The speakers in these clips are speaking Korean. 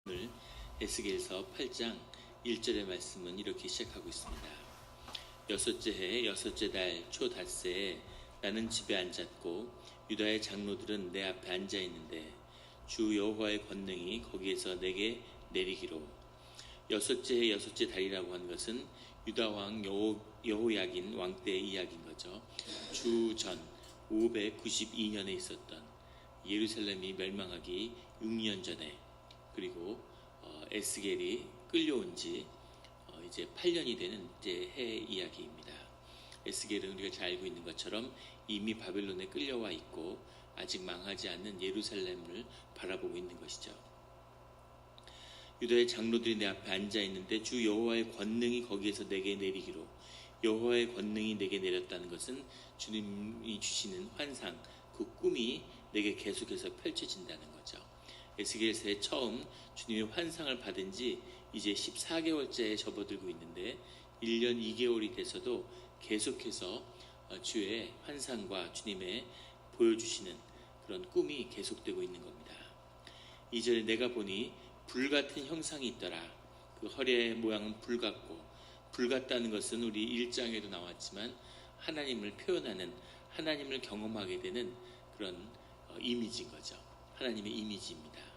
오늘 에스겔서 8장 1절의 말씀은 이렇게 시작하고 있습니다. 여섯째 해 여섯째 달 초 닷새에 나는 집에 앉았고 유다의 장로들은 내 앞에 앉아 있는데 주 여호와의 권능이 거기에서 내게 내리기로. 여섯째 해 여섯째 달이라고 하는 것은 유다 왕 여호야긴 왕 때의 이야기인 거죠. 주전 592년에 있었던 예루살렘이 멸망하기 6년 전에, 그리고 에스겔이 끌려온 지 이제 8년이 되는 이제 해 이야기입니다. 에스겔은 우리가 잘 알고 있는 것처럼 이미 바벨론에 끌려와 있고 아직 망하지 않는 예루살렘을 바라보고 있는 것이죠. 유다의 장로들이 내 앞에 앉아 있는데 주 여호와의 권능이 거기에서 내게 내리기로. 여호와의 권능이 내게 내렸다는 것은 주님이 주시는 환상, 그 꿈이 내게 계속해서 펼쳐진다는 거죠. 에스겔서에 처음 주님의 환상을 받은 지 이제 14개월째에 접어들고 있는데 1년 2개월이 돼서도 계속해서 주의 환상과 주님의 보여주시는 그런 꿈이 계속되고 있는 겁니다. 2절에 내가 보니 불같은 형상이 있더라. 그 허리의 모양은 불같고, 불같다는 것은 우리 1장에도 나왔지만 하나님을 표현하는, 하나님을 경험하게 되는 그런 이미지인 거죠. 하나님의 이미지입니다.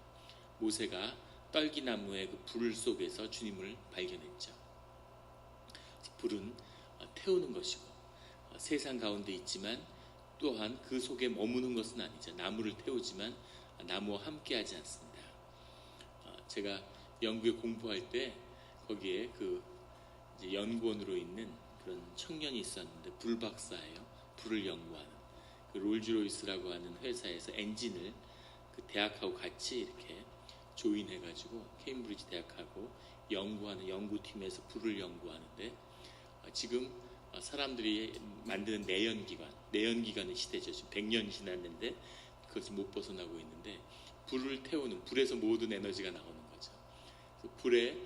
모세가 떨기나무의 그 불 속에서 주님을 발견했죠. 불은 태우는 것이고 세상 가운데 있지만 또한 그 속에 머무는 것은 아니죠. 나무를 태우지만 나무와 함께하지 않습니다. 제가 영국에 공부할 때 거기에 그 이제 연구원으로 있는 그런 청년이 있었는데 불박사예요. 불을 연구하는 그 롤즈로이스라고 하는 회사에서 엔진을 그 대학하고 같이 이렇게 조인해가지고 케임브리지 대학하고 연구하는 연구팀에서 불을 연구하는데, 지금 사람들이 만드는 내연기관의 시대죠. 지금 100년이 지났는데 그것을 못 벗어나고 있는데, 불을 태우는, 불에서 모든 에너지가 나오는 거죠. 불의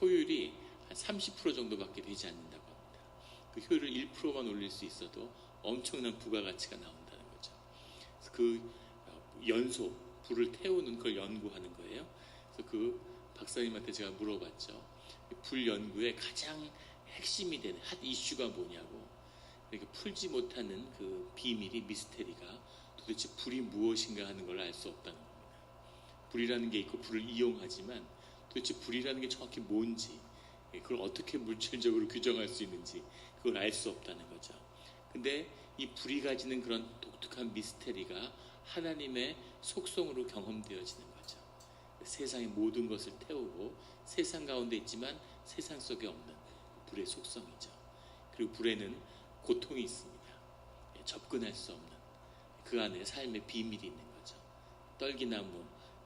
효율이 한 30% 정도밖에 되지 않는다고 합니다. 그 효율을 1%만 올릴 수 있어도 엄청난 부가가치가 나온다는 거죠. 그래서 그 연소, 불을 태우는 걸 연구하는 거예요. 그래서 그 박사님한테 제가 물어봤죠. 불 연구의 가장 핵심이 되는 핫 이슈가 뭐냐고. 그러니까 풀지 못하는 그 비밀이, 미스테리가 도대체 불이 무엇인가 하는 걸 알 수 없다는 겁니다. 불이라는 게 있고 불을 이용하지만 도대체 불이라는 게 정확히 뭔지, 그걸 어떻게 물질적으로 규정할 수 있는지 그걸 알 수 없다는 거죠. 근데 이 불이 가지는 그런 독특한 미스테리가 하나님의 속성으로 경험되어지는 거죠. 세상의 모든 것을 태우고 세상 가운데 있지만 세상 속에 없는 불의 속성이죠. 그리고 불에는 고통이 있습니다. 접근할 수 없는 그 안에 삶의 비밀이 있는 거죠. 떨기나무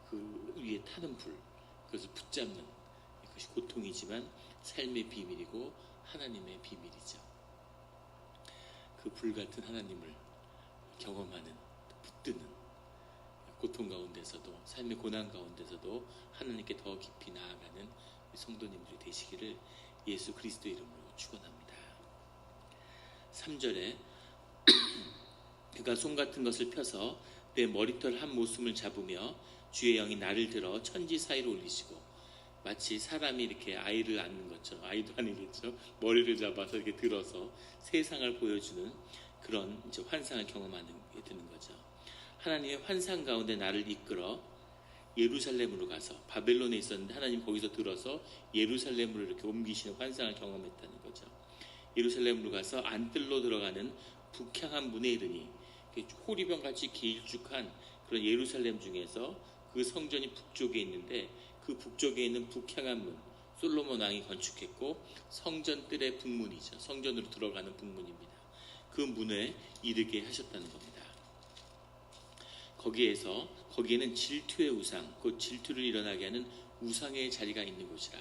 그 위에 타는 불, 그것을 붙잡는 그것이 고통이지만 삶의 비밀이고 하나님의 비밀이죠. 그 불같은 하나님을 경험하는, 붙드는, 고통 가운데서도, 삶의 고난 가운데서도 하나님께 더 깊이 나아가는 성도님들이 되시기를 예수 그리스도 이름으로 축원합니다. 3절에 그가 솜 같은 것을 펴서 내 머리털 한 모숨을 잡으며 주의 영이 나를 들어 천지 사이로 올리시고, 마치 사람이 이렇게 아이를 안는 것처럼, 아이도 아니겠죠, 머리를 잡아서 이렇게 들어서 세상을 보여주는 그런 이제 환상을 경험하는 게 되는 거죠. 하나님의 환상 가운데 나를 이끌어 예루살렘으로 가서, 바벨론에 있었는데 하나님 거기서 들어서 예루살렘으로 이렇게 옮기시는 환상을 경험했다는 거죠. 예루살렘으로 가서 안뜰로 들어가는 북향한 문에 이르니, 호리병같이 길쭉한 그런 예루살렘 중에서 그 성전이 북쪽에 있는데 그 북쪽에 있는 북향한 문, 솔로몬 왕이 건축했고 성전 뜰의 북문이죠. 성전으로 들어가는 북문입니다. 그 문에 이르게 하셨다는 겁니다. 거기에는 질투의 우상, 그 질투를 일어나게 하는 우상의 자리가 있는 곳이라.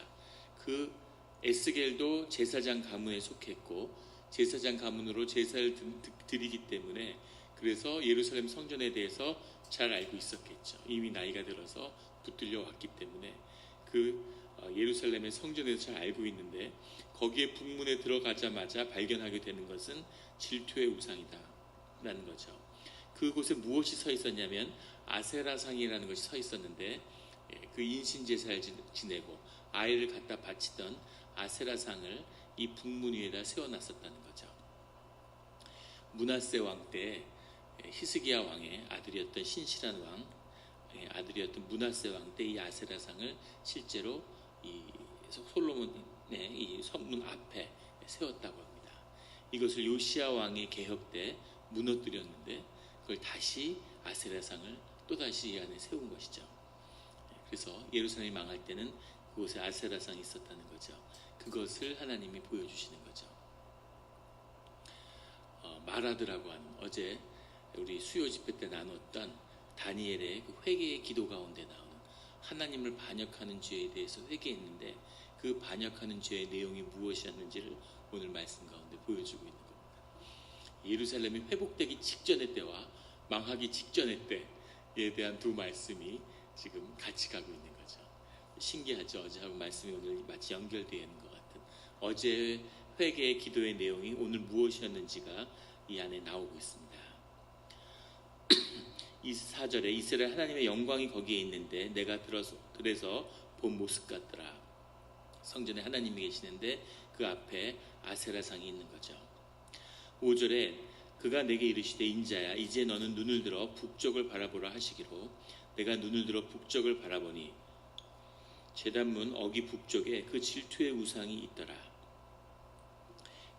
그 에스겔도 제사장 가문에 속했고 제사장 가문으로 제사를 드리기 때문에, 그래서 예루살렘 성전에 대해서 잘 알고 있었겠죠. 이미 나이가 들어서 붙들려 왔기 때문에 그 예루살렘의 성전에서 잘 알고 있는데, 거기에 북문에 들어가자마자 발견하게 되는 것은 질투의 우상이다 라는 거죠. 그곳에 무엇이 서 있었냐면 아세라상이라는 것이 서 있었는데, 그 인신 제사를 지내고 아이를 갖다 바치던 아세라상을 이 북문 위에다 세워놨었다는 거죠. 므낫세 왕 때 히스기야 왕의 아들이었던 신실한 왕 아들이었던 므낫세 왕 때 이 아세라상을 실제로 이 솔로몬의 이 성문 앞에 세웠다고 합니다. 이것을 요시야 왕의 개혁 때 무너뜨렸는데 그걸 다시 아세라상을 또다시 이 안에 세운 것이죠. 그래서 예루살렘이 망할 때는 그곳에 아세라상이 있었다는 거죠. 그것을 하나님이 보여주시는 거죠. 마라드라고 하는 어제 우리 수요 집회 때 나눴던 다니엘의 그 회개의 기도 가운데 나오는 하나님을 반역하는 죄에 대해서 회개했는데 그 반역하는 죄의 내용이 무엇이었는지를 오늘 말씀 가운데 보여주고 있는 겁니다. 예루살렘이 회복되기 직전의 때와 망하기 직전의 때에 대한 두 말씀이 지금 같이 가고 있는 거죠. 신기하죠. 어제하고 말씀이 오늘 마치 연결되어 있는 것 같은 어제 회개의 기도의 내용이 오늘 무엇이었는지가 이 안에 나오고 있습니다. 24절에 이스라엘 하나님의 영광이 거기에 있는데 내가 들에서 본 모습 같더라. 성전에 하나님이 계시는데 그 앞에 아세라상이 있는 거죠. 5절에 그가 내게 이르시되 인자야 이제 너는 눈을 들어 북쪽을 바라보라 하시기로 내가 눈을 들어 북쪽을 바라보니 제단문 어기 북쪽에 그 질투의 우상이 있더라.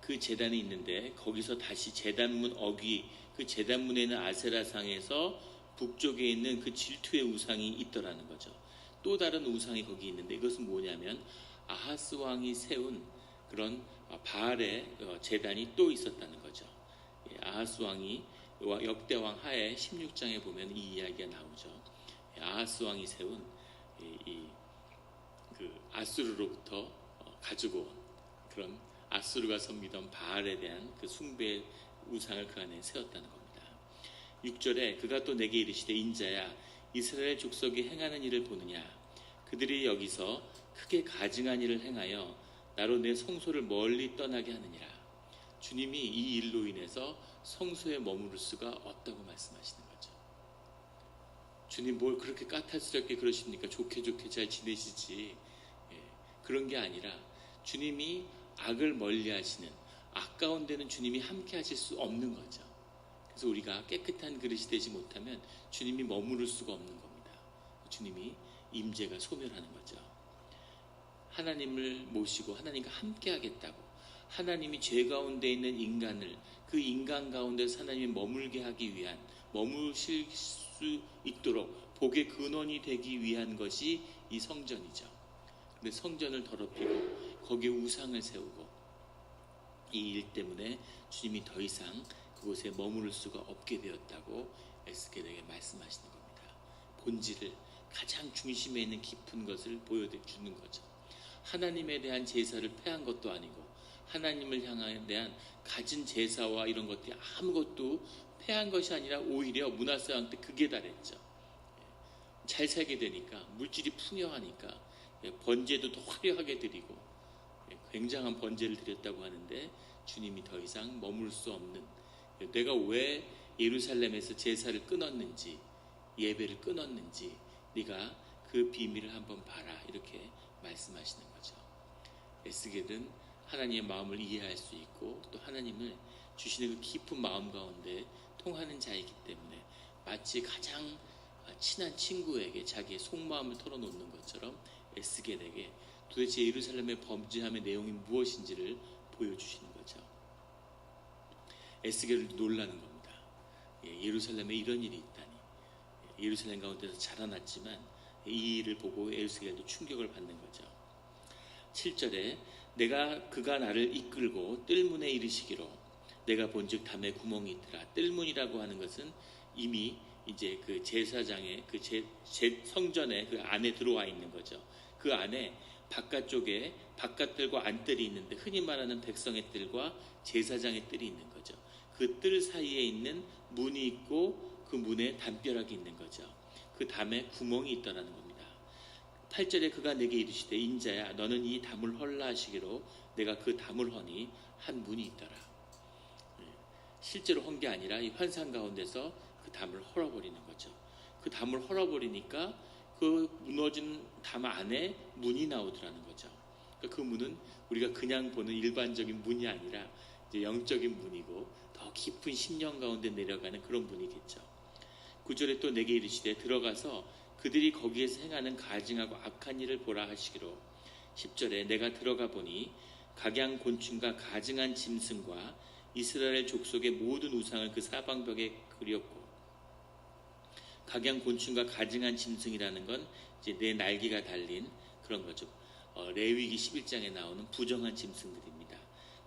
그 제단이 있는데 거기서 다시 제단문 어기 그 제단문에 있는 아세라상에서 북쪽에 있는 그 질투의 우상이 있더라는 거죠. 또 다른 우상이 거기 있는데 이것은 뭐냐면 아하스 왕이 세운 그런 바알의 제단이 또 있었다는 거죠. 아하스 왕이 역대왕 하에 16장에 보면 이 이야기가 나오죠. 아하스 왕이 세운 그 아수르로부터 가지고 온 그런 아수르가 섬기던 바알에 대한 그 숭배의 우상을 그 안에 세웠다는 겁니다. 6절에 그가 또 내게 이르시되 인자야 이스라엘 족속이 행하는 일을 보느냐 그들이 여기서 크게 가증한 일을 행하여 나로 내 성소를 멀리 떠나게 하느니라. 주님이 이 일로 인해서 성소에 머무를 수가 없다고 말씀하시는 거죠. 주님 뭘 그렇게 까탈스럽게 그러십니까? 좋게 잘 지내시지. 그런 게 아니라 주님이 악을 멀리 하시는 아까운 데는 주님이 함께 하실 수 없는 거죠. 그래서 우리가 깨끗한 그릇이 되지 못하면 주님이 머무를 수가 없는 겁니다. 주님이 임재가 소멸하는 거죠. 하나님을 모시고 하나님과 함께 하겠다고 하나님이 죄 가운데 있는 인간을 그 인간 가운데서 하나님이 머물게 하기 위한 머무실 수 있도록 복의 근원이 되기 위한 것이 이 성전이죠. 근데 성전을 더럽히고 거기에 우상을 세우고 이 일 때문에 주님이 더 이상 그곳에 머무를 수가 없게 되었다고 에스겔에게 말씀하시는 겁니다. 본질을 가장 중심에 있는 깊은 것을 보여주는 거죠. 하나님에 대한 제사를 폐한 것도 아니고 하나님을 향한 대한 가진 제사와 이런 것들이 아무것도 폐한 것이 아니라 오히려 므낫세 왕 때 극에 달했죠. 잘 살게 되니까 물질이 풍요하니까 번제도 더 화려하게 드리고 굉장한 번제를 드렸다고 하는데 주님이 더 이상 머물 수 없는 내가 왜 예루살렘에서 제사를 끊었는지 예배를 끊었는지 네가 그 비밀을 한번 봐라 이렇게 말씀하시는 거죠. 에스겔은 하나님의 마음을 이해할 수 있고 또 하나님을 주시는 그 깊은 마음 가운데 통하는 자이기 때문에 마치 가장 친한 친구에게 자기의 속마음을 털어놓는 것처럼 에스겔에게 도대체 예루살렘의 범죄함의 내용이 무엇인지를 보여주시는 거죠. 에스겔을 놀라는 겁니다. 예루살렘에 이런 일이 있다니. 예루살렘 가운데서 자라났지만 이 일을 보고 에스겔도 충격을 받는 거죠. 7절에 그가 나를 이끌고 뜰문에 이르시기로 내가 본즉 담에 구멍이 있더라. 뜰문이라고 하는 것은 이미 이제 그 제사장의 그 성전의 그 안에 들어와 있는 거죠. 그 안에 바깥쪽에 바깥뜰과 안뜰이 있는데 흔히 말하는 백성의 뜰과 제사장의 뜰이 있는 거죠. 그 뜰 사이에 있는 문이 있고 그 문에 담벼락이 있는 거죠. 그 담에 구멍이 있더라는 겁니다. 8절에 그가 내게 이르시되 인자야 너는 이 담을 헐라 하시기로 내가 그 담을 허니 한 문이 있더라. 실제로 헐 게 아니라 이 환상 가운데서 그 담을 헐어버리는 거죠. 그 담을 헐어버리니까 그 무너진 담 안에 문이 나오더라는 거죠. 그러니까 그 문은 우리가 그냥 보는 일반적인 문이 아니라 이제 영적인 문이고 더 깊은 심령 가운데 내려가는 그런 문이겠죠. 9절에 또 내게 이르시되 들어가서 그들이 거기에서 행하는 가증하고 악한 일을 보라 하시기로. 10절에 내가 들어가 보니 각양 곤충과 가증한 짐승과 이스라엘 족속의 모든 우상을 그 사방벽에 그렸고, 각양 곤충과 가증한 짐승이라는 건 이제 네 날개가 달린 그런 거죠. 레위기 11장에 나오는 부정한 짐승들입니다.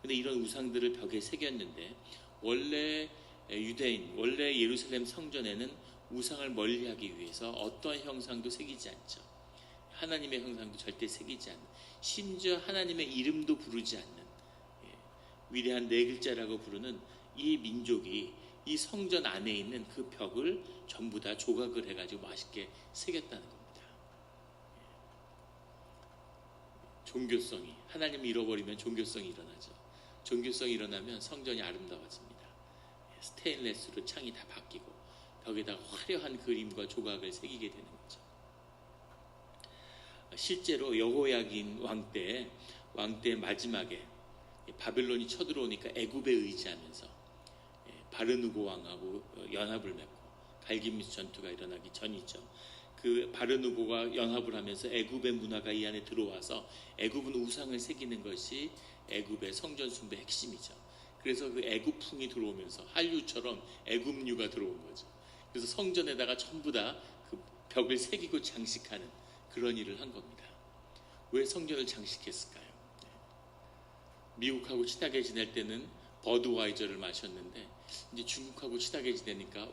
근데 이런 우상들을 벽에 새겼는데 원래 유대인, 원래 예루살렘 성전에는 우상을 멀리하기 위해서 어떠한 형상도 새기지 않죠. 하나님의 형상도 절대 새기지 않는, 심지어 하나님의 이름도 부르지 않는, 위대한 네 글자라고 부르는 이 민족이 이 성전 안에 있는 그 벽을 전부 다 조각을 해가지고 맛있게 새겼다는 겁니다. 종교성이, 하나님을 잃어버리면 종교성이 일어나죠. 종교성이 일어나면 성전이 아름다워집니다. 스테인레스로 창이 다 바뀌고 벽에다가 화려한 그림과 조각을 새기게 되는 거죠. 실제로 여호야긴 왕 때 마지막에 바벨론이 쳐들어오니까 애굽에 의지하면서 바르누고 왕하고 연합을 맺고 갈기미스 전투가 일어나기 전이죠. 그 바르누고가 연합을 하면서 애굽의 문화가 이 안에 들어와서 애굽은 우상을 새기는 것이 애굽의 성전 숭배의 핵심이죠. 그래서 그 애굽풍이 들어오면서 한류처럼 애굽류가 들어온 거죠. 그래서 성전에다가 전부 다 그 벽을 새기고 장식하는 그런 일을 한 겁니다. 왜 성전을 장식했을까요? 미국하고 친하게 지낼 때는 버드와이저를 마셨는데 이제 중국하고 친하게 지내니까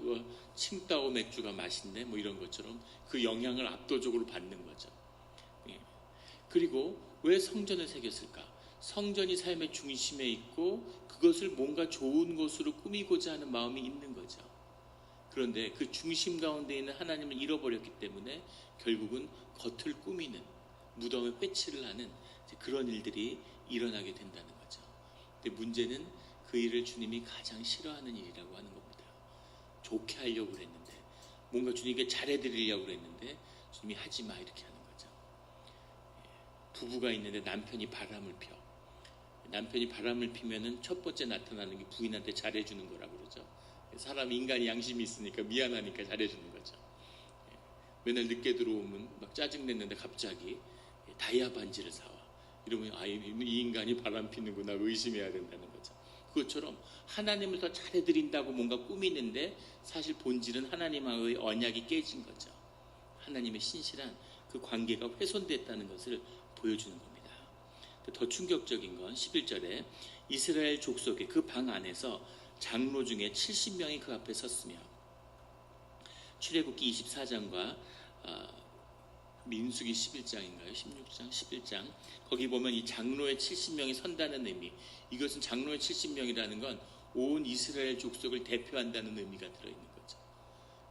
칭따오 맥주가 맛있네 뭐 이런 것처럼 그 영향을 압도적으로 받는 거죠. 그리고 왜 성전을 새겼을까? 성전이 삶의 중심에 있고 그것을 뭔가 좋은 것으로 꾸미고자 하는 마음이 있는 거죠. 그런데 그 중심 가운데 있는 하나님을 잃어버렸기 때문에 결국은 겉을 꾸미는, 무덤에 회치를 하는 그런 일들이 일어나게 된다는 거죠. 근데 문제는 그 일을 주님이 가장 싫어하는 일이라고 하는 겁니다. 좋게 하려고 그랬는데, 뭔가 주님께 잘해드리려고 그랬는데 주님이 하지 마 이렇게 하는 거죠. 부부가 있는데 남편이 바람을 펴. 남편이 바람을 피면은 첫 번째 나타나는 게 부인한테 잘해주는 거라고 그러죠. 사람 인간이 양심이 있으니까 미안하니까 잘해주는 거죠. 맨날 늦게 들어오면 막 짜증냈는데 갑자기 다이아 반지를 사와. 이러면 이 인간이 바람 피는구나 의심해야 된다는 거죠. 그것처럼 하나님을 더 잘해드린다고 뭔가 꾸미는데 사실 본질은 하나님과의 언약이 깨진 거죠. 하나님의 신실한 그 관계가 훼손됐다는 것을 보여주는 겁니다. 더 충격적인 건 11절에 이스라엘 족속의 그 방 안에서 장로 중에 70명이 그 앞에 섰으며, 출애굽기 24장과 민수기 11장인가요? 16장, 11장 거기 보면 이 장로의 70명이 선다는 의미, 이것은 장로의 70명이라는 건 온 이스라엘 족속을 대표한다는 의미가 들어있는 거죠.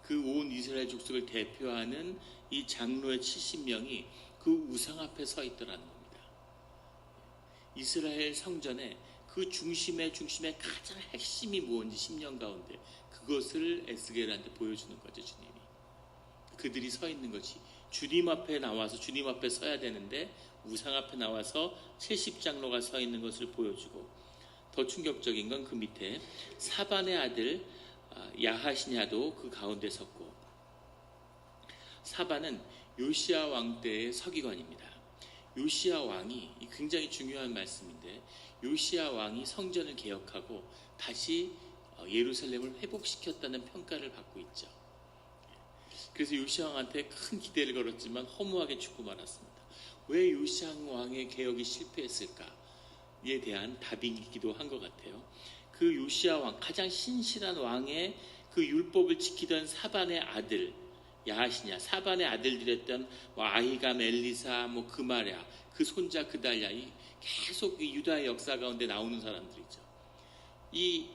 그 온 이스라엘 족속을 대표하는 이 장로의 70명이 그 우상 앞에 서 있더라는 겁니다. 이스라엘 성전에 그 중심의 가장 핵심이 뭔지 10년 가운데 그것을 에스겔한테 보여주는 거죠. 주님이 그들이 서 있는 것이 주님 앞에 나와서 주님 앞에 서야 되는데 우상 앞에 나와서 70장로가 서 있는 것을 보여주고, 더 충격적인 건 그 밑에 사반의 아들 야하시냐도 그 가운데 섰고, 사반은 요시야 왕 때의 서기관입니다. 요시야 왕이 굉장히 중요한 말씀인데, 요시야 왕이 성전을 개혁하고 다시 예루살렘을 회복시켰다는 평가를 받고 있죠. 그래서 요시야 왕한테 큰 기대를 걸었지만 허무하게 죽고 말았습니다. 왜 요시야 왕의 개혁이 실패했을까에 대한 답이기도 한 것 같아요. 그 요시야 왕, 가장 신실한 왕의 그 율법을 지키던 사반의 아들 야하시냐, 사반의 아들들이었던 아히감, 엘리사, 그마랴, 그 손자 그달랴, 계속 유다의 역사 가운데 나오는 사람들이죠. 이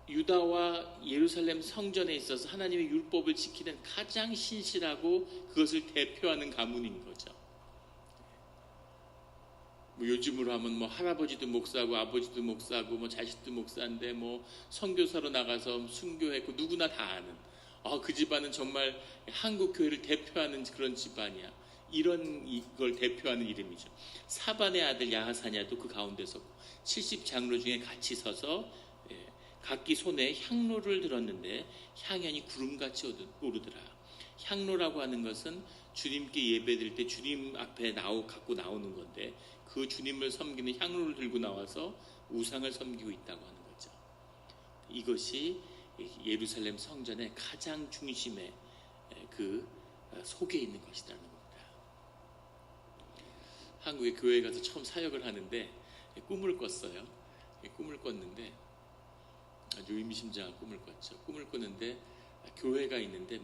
유다와 예루살렘 성전에 있어서 하나님의 율법을 지키는 가장 신실하고 그것을 대표하는 가문인 거죠. 요즘으로 하면 할아버지도 목사고 아버지도 목사고 자식도 목사인데 선교사로 나가서 순교했고 누구나 다 아는 그 집안은 정말 한국 교회를 대표하는 그런 집안이야. 이런 걸 대표하는 이름이죠. 사반의 아들 야하사냐도 그 가운데 섰고 70장로 중에 같이 서서 각기 손에 향로를 들었는데 향연이 구름같이 오르더라. 향로라고 하는 것은 주님께 예배드릴 때 주님 앞에 갖고 나오는 건데 그 주님을 섬기는 향로를 들고 나와서 우상을 섬기고 있다고 하는 거죠. 이것이 예루살렘 성전의 가장 중심에 그 속에 있는 것이라는 겁니다. 한국에 교회에 가서 처음 사역을 하는데 꿈을 꿨어요. 꿈을 꿨는데 아주 의미심장한 꿈을 꿨죠. 꿈을 꿨는데 교회가 있는데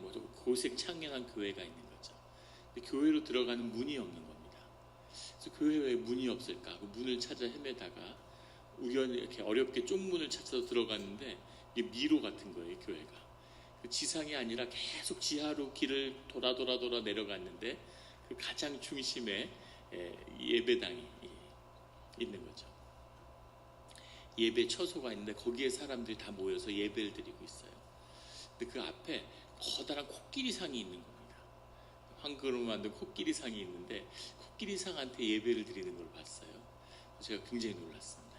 고색 창연한 교회가 있는 거죠. 근데 교회로 들어가는 문이 없는 겁니다. 그래서 교회에 왜 문이 없을까? 그 문을 찾아 헤매다가 우연히 이렇게 어렵게 쪽문을 찾아서 들어갔는데 이게 미로 같은 거예요, 교회가. 그 지상이 아니라 계속 지하로 길을 돌아 내려갔는데 그 가장 중심에 예배당이 있는 거죠. 예배 처소가 있는데 거기에 사람들이 다 모여서 예배를 드리고 있어요. 근데 그 앞에 커다란 코끼리상이 있는 겁니다. 황금으로 만든 코끼리상이 있는데 코끼리상한테 예배를 드리는 걸 봤어요. 제가 굉장히 놀랐습니다.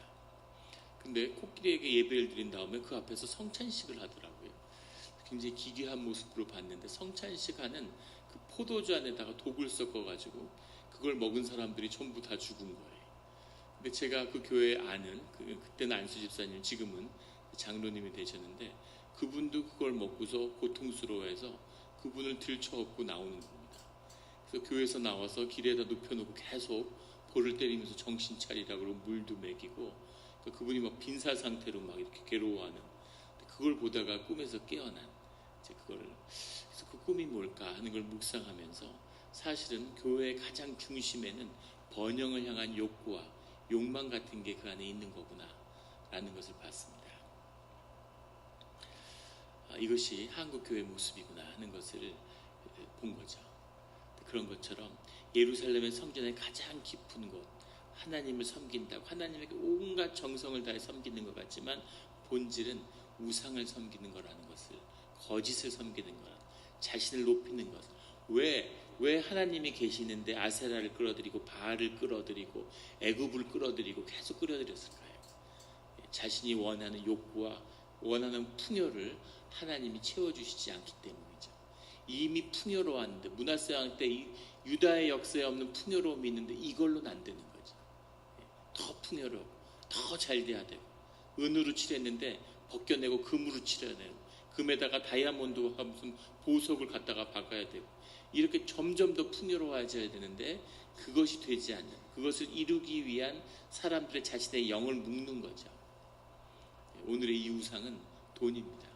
근데 코끼리에게 예배를 드린 다음에 그 앞에서 성찬식을 하더라고요. 굉장히 기괴한 모습으로 봤는데 성찬식 하는 그 포도주 안에다가 독을 섞어가지고 그걸 먹은 사람들이 전부 다 죽은 거예요. 근데 제가 그 교회에 아는 그때는 안수 집사님, 지금은 장로님이 되셨는데 그분도 그걸 먹고서 고통스러워해서 그분을 들쳐업고 나오는 겁니다. 그래서 교회에서 나와서 길에다 눕혀놓고 계속 볼을 때리면서 정신 차리라고 물도 먹이고 그분이 막 빈사 상태로 막 이렇게 괴로워하는 그걸 보다가 꿈에서 깨어난 그래서 그 꿈이 뭘까 하는 걸 묵상하면서 사실은 교회의 가장 중심에는 번영을 향한 욕구와 욕망 같은 게 그 안에 있는 거구나 라는 것을 봤습니다. 이것이 한국교회의 모습이구나 하는 것을 본 거죠. 그런 것처럼 예루살렘의 성전의 가장 깊은 곳, 하나님을 섬긴다고 하나님에게 온갖 정성을 다해 섬기는 것 같지만 본질은 우상을 섬기는 거라는 것을, 거짓을 섬기는 거라, 자신을 높이는 것을. 왜 하나님이 계시는데 아세라를 끌어들이고 바알을 끌어들이고 애굽을 끌어들이고 계속 끌어들였을까요? 자신이 원하는 욕구와 원하는 풍요를 하나님이 채워주시지 않기 때문이죠. 이미 풍요로웠는데 므낫세 왕 때 유다의 역사에 없는 풍요로움이 있는데 이걸로는 안 되는 거죠. 더 풍요롭고 더 잘 돼야 되고 은으로 칠했는데 벗겨내고 금으로 칠해내고 금에다가 다이아몬드와 무슨 보석을 갖다가 박아야 되고 이렇게 점점 더 풍요로워져야 되는데 그것이 되지 않는, 그것을 이루기 위한 사람들의 자신의 영을 묶는 거죠. 오늘의 이 우상은 돈입니다.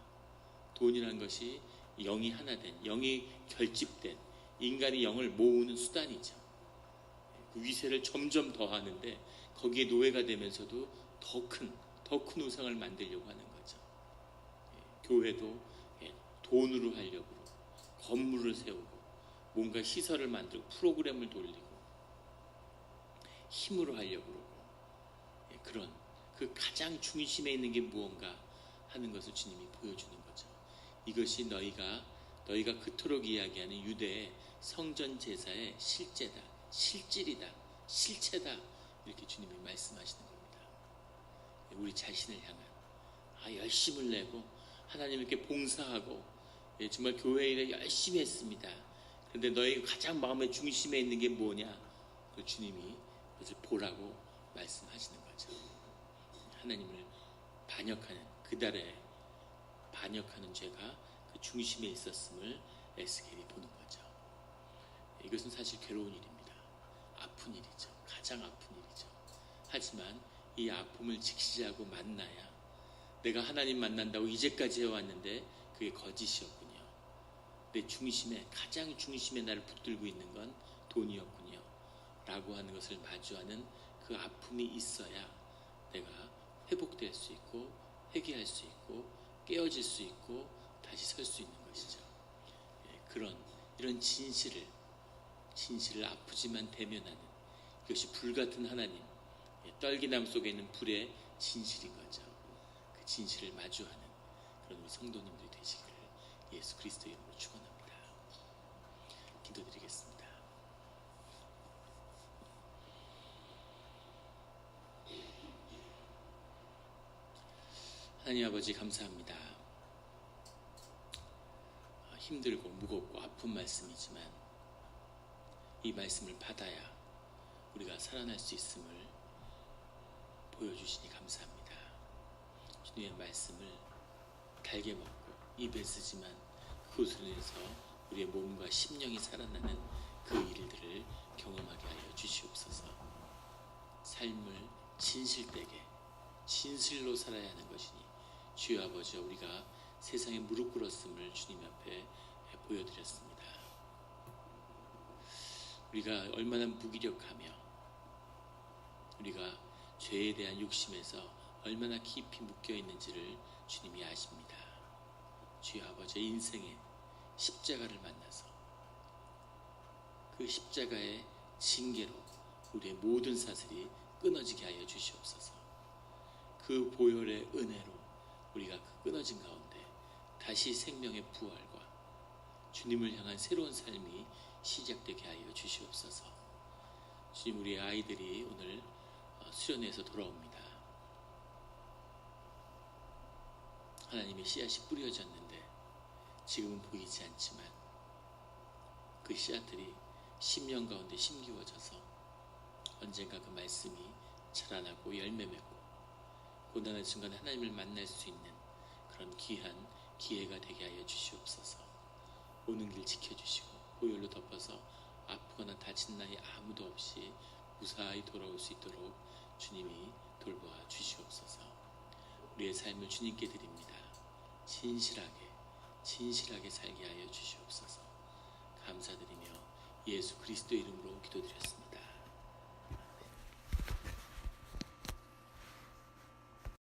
돈이라는 것이 영이 하나 된, 영이 결집된 인간이 영을 모으는 수단이죠. 그 위세를 점점 더 하는데 거기에 노예가 되면서도 더 큰 우상을 만들려고 하는 거죠. 교회도 돈으로 하려고 건물을 세우고 뭔가 시설을 만들고 프로그램을 돌리고 힘으로 하려고 그러고 그런 그 가장 중심에 있는 게 무언가 하는 것을 주님이 보여주는 거죠. 이것이 너희가 그토록 이야기하는 유대의 성전 제사의 실제다, 실질이다, 실체다 이렇게 주님이 말씀하시는 겁니다. 우리 자신을 향한 열심을 내고 하나님께 봉사하고 정말 교회 일에 열심히 했습니다. 그런데 너희 가장 마음의 중심에 있는 게 뭐냐? 그 주님이 그것을 보라고 말씀하시는 거죠. 하나님을 반역하는 그달에 반역하는 죄가 그 중심에 있었음을 에스겔이 보는 거죠. 이것은 사실 괴로운 일입니다. 아픈 일이죠. 가장 아픈 일이죠. 하지만 이 아픔을 직시하고 만나야 내가 하나님 만난다고 이제까지 해왔는데 그게 거짓이었군요. 내 중심에, 가장 중심에 나를 붙들고 있는 건 돈이었군요 라고 하는 것을 마주하는 그 아픔이 있어야 내가 회복될 수 있고 회개할 수 있고 깨어질 수 있고 다시 설 수 있는 것이죠. 이런 진실을 아프지만 대면하는 이것이 불같은 하나님, 떨기남 속에 있는 불의 진실인 거죠. 그 진실을 마주하는 그런 우리 성도님들이 되시기를 예수 그리스도의 이름으로 축원합니다. 기도드리겠습니다. 하나님 아버지 감사합니다. 힘들고 무겁고 아픈 말씀이지만 이 말씀을 받아야 우리가 살아날 수 있음을 보여주시니 감사합니다. 주님의 말씀을 달게 먹고 입에 쓰지만 그것으로 인해서 우리의 몸과 심령이 살아나는 그 일들을 경험하게 하여 주시옵소서. 삶을 진실되게 진실로 살아야 하는 것이니 주여 아버지, 우리가 세상에 무릎 꿇었음을 주님 앞에 보여드렸습니다. 우리가 얼마나 무기력하며 우리가 죄에 대한 욕심에서 얼마나 깊이 묶여 있는지를 주님이 아십니다. 주여 아버지, 인생의 십자가를 만나서 그 십자가의 징계로 우리의 모든 사슬이 끊어지게 하여 주시옵소서. 그 보혈의 은혜로 우리가 그 끊어진 가운데 다시 생명의 부활과 주님을 향한 새로운 삶이 시작되게 하여 주시옵소서. 주님, 우리의 아이들이 오늘 수련회에서 돌아옵니다. 하나님의 씨앗이 뿌려졌는데 지금은 보이지 않지만 그 씨앗들이 심령 가운데 심기워져서 언젠가 그 말씀이 자라나고 열매 맺고 고난의 순간에 하나님을 만날 수 있는 그런 귀한 기회가 되게 하여 주시옵소서. 오는 길 지켜주시고 보혈로 덮어서 아프거나 다친 나이 아무도 없이 무사히 돌아올 수 있도록 주님이 돌보아 주시옵소서. 우리의 삶을 주님께 드립니다. 진실하게 살게 하여 주시옵소서. 감사드리며 예수 그리스도의 이름으로 기도드렸습니다.